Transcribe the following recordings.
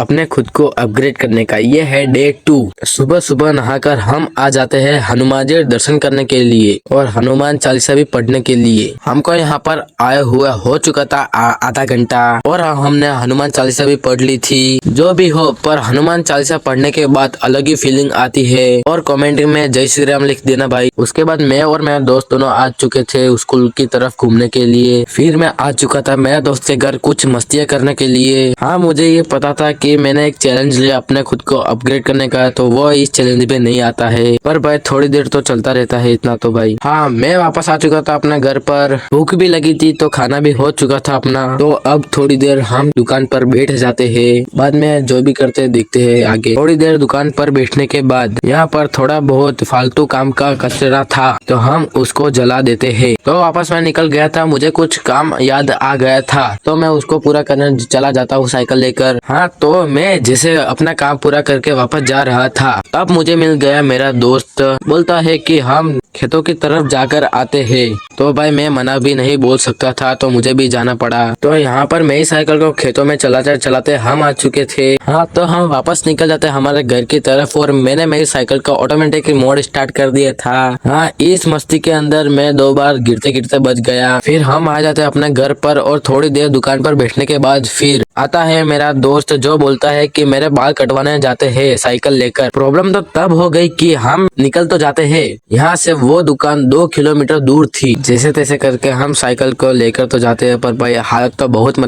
अपने खुद को अपग्रेड करने का। ये है डे 2। सुबह सुबह नहाकर हम आ जाते हैं हनुमान जी दर्शन करने के लिए और हनुमान चालीसा भी पढ़ने के लिए। हमको यहाँ पर आए हुआ हो चुका था आधा घंटा और हमने हनुमान चालीसा भी पढ़ ली थी। जो भी हो, पर हनुमान चालीसा पढ़ने के बाद अलग ही फीलिंग आती है। और कमेंट में जय श्री राम लिख देना भाई। उसके बाद मैं और मेरा दोस्त दोनों आ चुके थे स्कूल की तरफ घूमने के लिए। फिर मैं आ चुका था मेरा दोस्त के घर कुछ मस्तियाँ करने के लिए। हाँ, मुझे ये पता था कि मैंने एक चैलेंज लिया अपने खुद को अपग्रेड करने का, तो वो इस चैलेंज पे नहीं आता है। पर भाई थोड़ी देर तो चलता रहता है इतना तो भाई। हाँ, मैं वापस आ चुका था अपने घर पर। भूख भी लगी थी तो खाना भी हो चुका था अपना। तो अब थोड़ी देर हम दुकान पर बैठ जाते हैं, बाद में जो भी करते देखते हैं आगे। थोड़ी देर दुकान पर बैठने के बाद यहाँ पर थोड़ा बहुत फालतू काम का कचरा था तो हम उसको जला देते हैं। तो वापस मैं निकल गया था, मुझे कुछ काम याद आ गया था तो मैं उसको पूरा करने चला जाता हूँ साइकिल लेकर। हाँ, तो मैं जैसे अपना काम पूरा करके वापस जा रहा था तब मुझे मिल गया मेरा दोस्त। बोलता है कि हम खेतों की तरफ जाकर आते हैं। तो भाई मैं मना भी नहीं बोल सकता था तो मुझे भी जाना पड़ा। तो यहाँ पर मेरी साइकिल को खेतों में चलाते चलाते हम आ चुके थे। हाँ, तो हम वापस निकल जाते हमारे घर की तरफ और मैंने मेरी साइकिल का ऑटोमेटिक मोड स्टार्ट कर दिया था। हाँ, इस मस्ती के अंदर मैं 2 बार गिरते गिरते बच गया। फिर हम आ जाते अपने घर पर और थोड़ी देर दुकान पर बैठने के बाद फिर आता है मेरा दोस्त जो बोलता है कि मेरे बाल कटवाने जाते हैं साइकिल लेकर। प्रॉब्लम तो तब हो गई कि हम निकल तो जाते हैं, यहाँ से वो दुकान 2 किलोमीटर दूर थी। जैसे तैसे करके हम साइकिल को लेकर तो जाते हैं, पर भाई हालत तो बहुत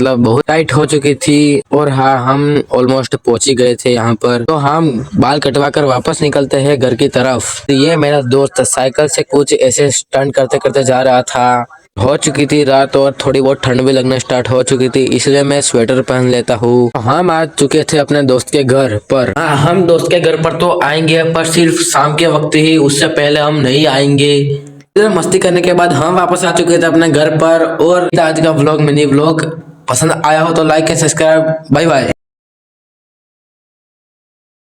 टाइट हो चुकी थी। और हाँ, हम ऑलमोस्ट पहुंच ही गए थे यहाँ पर। तो हम बाल कटवा कर वापस निकलते हैं घर की तरफ। ये मेरा दोस्त साइकिल से कुछ ऐसे स्टंट करते करते जा रहा था। हो चुकी थी रात और थोड़ी बहुत ठंड भी लगना स्टार्ट हो चुकी थी, इसलिए मैं स्वेटर पहन लेता हूँ। हम आ चुके थे अपने दोस्त के घर पर। हाँ, हम दोस्त के घर पर तो आएंगे पर सिर्फ शाम के वक्त ही, उससे पहले हम नहीं आएंगे। मस्ती करने के बाद हम वापस आ चुके थे अपने घर पर। और आज का व्लॉग मिनी व्लॉग पसंद आया हो तो like and subscribe. Bye bye.